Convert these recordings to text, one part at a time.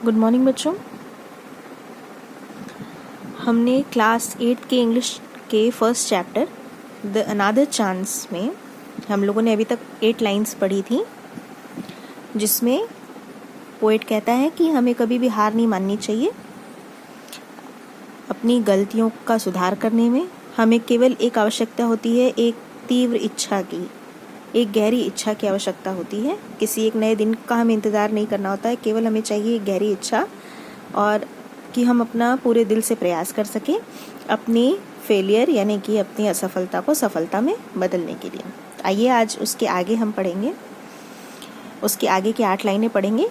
Good morning बच्चों। हमने class 8 के इंग्लिश के first chapter the another chance में हम लोगों ने अभी तक 8 लाइंस पढ़ी थी, जिसमें पोएट कहता है कि हमें कभी भी हार नहीं माननी चाहिए। अपनी गलतियों का सुधार करने में हमें केवल एक आवश्यकता होती है, एक तीव्र इच्छा की, एक गहरी इच्छा की आवश्यकता होती है। किसी एक नए दिन का हमें इंतज़ार नहीं करना होता है, केवल हमें चाहिए एक गहरी इच्छा और कि हम अपना पूरे दिल से प्रयास कर सकें अपनी फेलियर यानी कि अपनी असफलता को सफलता में बदलने के लिए। आइए आज उसके आगे हम पढ़ेंगे, उसके आगे की 8 लाइनें पढ़ेंगे।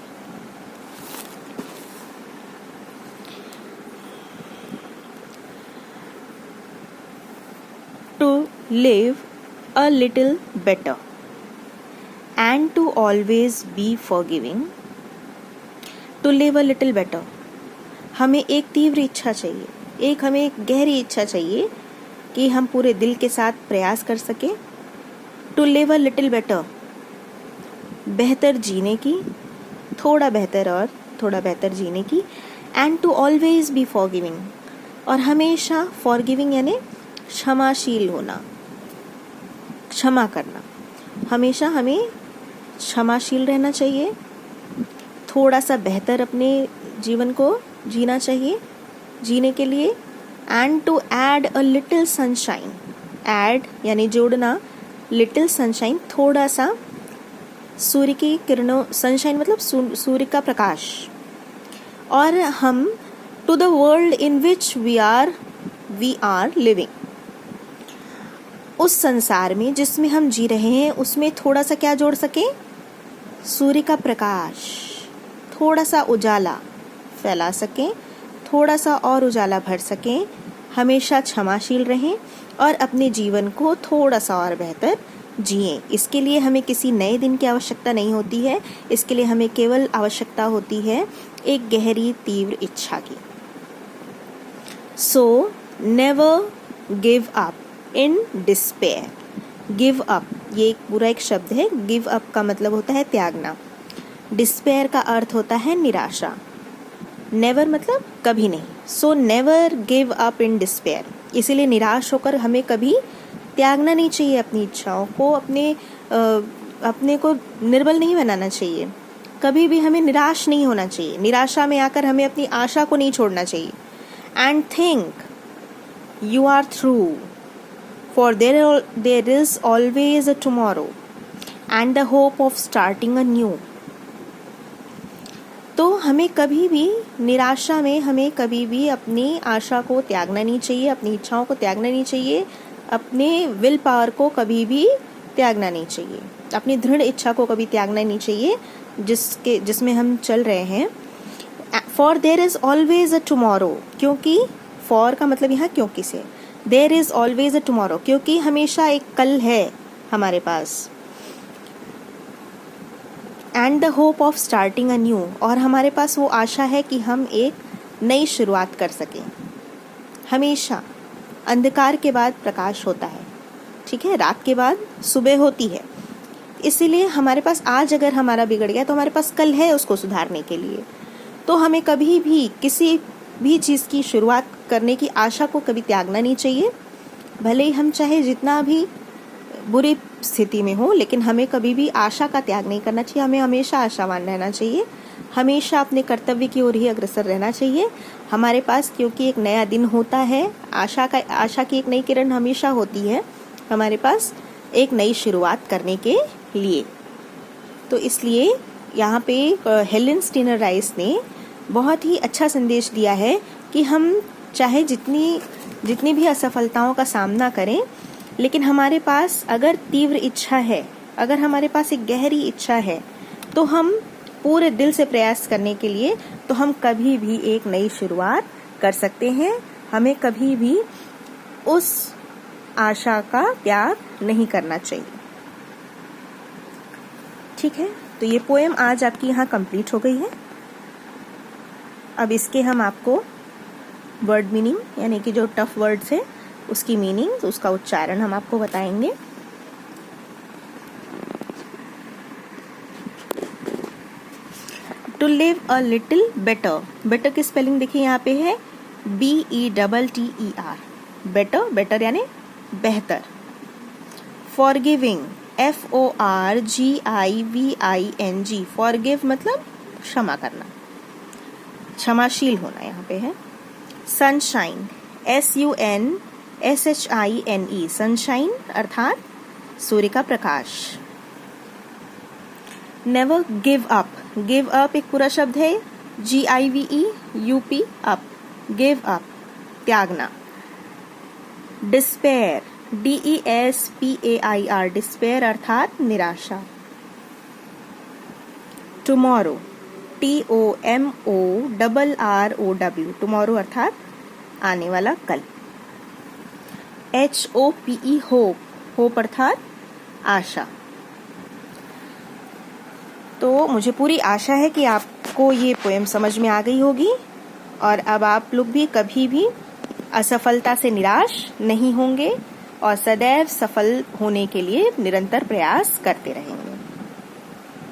To live a little better and to always be forgiving. To live a little better, हमें एक तीव्र इच्छा चाहिए, हमें एक गहरी इच्छा चाहिए कि हम पूरे दिल के साथ प्रयास कर सकें। To live a little better, बेहतर जीने की, थोड़ा बेहतर और थोड़ा बेहतर जीने की। And to always be forgiving, और हमेशा forgiving यानी क्षमाशील होना, क्षमा करना। हमेशा हमें क्षमाशील रहना चाहिए, थोड़ा सा बेहतर अपने जीवन को जीना चाहिए जीने के लिए। And to add a little sunshine, add यानी जोड़ना, लिटिल सनशाइन थोड़ा सा सूर्य की किरणों, सनशाइन मतलब सूर्य का प्रकाश। और हम to the world in which we are living, उस संसार में जिसमें हम जी रहे हैं उसमें थोड़ा सा क्या जोड़ सकें, सूर्य का प्रकाश, थोड़ा सा उजाला फैला सकें, थोड़ा सा और उजाला भर सकें। हमेशा क्षमाशील रहें और अपने जीवन को थोड़ा सा और बेहतर जिएं। इसके लिए हमें किसी नए दिन की आवश्यकता नहीं होती है, इसके लिए हमें केवल आवश्यकता होती है एक गहरी तीव्र इच्छा की। So never give up in despair. Give up ये एक पूरा एक शब्द है। गिव अप का मतलब होता है त्यागना, डिस्पेयर का अर्थ होता है निराशा। नेवर मतलब कभी नहीं। So never give up in despair, इसीलिए निराश होकर हमें कभी त्यागना नहीं चाहिए अपनी इच्छाओं को, अपने को निर्बल नहीं बनाना चाहिए। कभी भी हमें निराश नहीं होना चाहिए, निराशा में आकर हमें अपनी आशा को नहीं छोड़ना चाहिए। And think you are through, for there is always a tomorrow and the hope of starting anew. तो हमें कभी भी निराशा में हमें कभी भी अपनी आशा को त्यागना नहीं चाहिए, अपनी इच्छाओं को त्यागना नहीं चाहिए, अपने विल पावर को कभी भी त्यागना नहीं चाहिए, अपनी दृढ़ इच्छा को कभी त्यागना नहीं चाहिए जिसमें हम चल रहे हैं। For there is always a tomorrow, क्योंकि for का मतलब यहाँ क्योंकि से, there is always a tomorrow, क्योंकि हमेशा एक कल है हमारे पास। And the hope of starting a new, और हमारे पास वो आशा है कि हम एक नई शुरुआत कर सकें। हमेशा अंधकार के बाद प्रकाश होता है, ठीक है, रात के बाद सुबह होती है। इसीलिए हमारे पास आज अगर हमारा बिगड़ गया तो हमारे पास कल है उसको सुधारने के लिए। तो हमें कभी भी किसी भी चीज़ की शुरुआत करने की आशा को कभी त्यागना नहीं चाहिए, भले ही हम चाहे जितना भी बुरी स्थिति में हो, लेकिन हमें कभी भी आशा का त्याग नहीं करना चाहिए। हमें हमेशा आशावान रहना चाहिए, हमेशा अपने कर्तव्य की ओर ही अग्रसर रहना चाहिए। हमारे पास क्योंकि एक नया दिन होता है, आशा की एक नई किरण हमेशा होती है हमारे पास एक नई शुरुआत करने के लिए। तो इसलिए यहाँ पे हेलेन स्टीनर राइस ने बहुत ही अच्छा संदेश दिया है कि हम चाहे जितनी भी असफलताओं का सामना करें, लेकिन हमारे पास अगर तीव्र इच्छा है, अगर हमारे पास एक गहरी इच्छा है, तो हम पूरे दिल से प्रयास करने के लिए तो हम कभी भी एक नई शुरुआत कर सकते हैं। हमें कभी भी उस आशा का त्याग नहीं करना चाहिए, ठीक है। तो ये पोएम आज आपकी यहाँ कंप्लीट हो गई है। अब इसके हम आपको वर्ड मीनिंग यानी कि जो टफ वर्ड्स है उसकी मीनिंग, उसका उच्चारण हम आपको बताएंगे। To live a little better, better की स्पेलिंग देखिए यहाँ पे है BETTER, बेटर, बेटर यानी बेहतर। फॉरगिविंग, FORGIVING, फॉरगिव मतलब क्षमा करना, क्षमाशील होना यहाँ पे है। सनशाइन, SUNSHINE, सनशाइन अर्थात सूर्य का प्रकाश। Never give up, give up एक पूरा शब्द है, GIVEUP, अप, गिव अप त्यागना। डिस्पेयर, DESPAIR, डिस्पेयर अर्थात निराशा। टुमारो, TOMORROW, टुमारो अर्थात आने वाला कल। HOPE, होप, होप अर्थात आशा। तो मुझे पूरी आशा है कि आपको ये पोएम समझ में आ गई होगी और अब आप लोग भी कभी भी असफलता से निराश नहीं होंगे और सदैव सफल होने के लिए निरंतर प्रयास करते रहेंगे।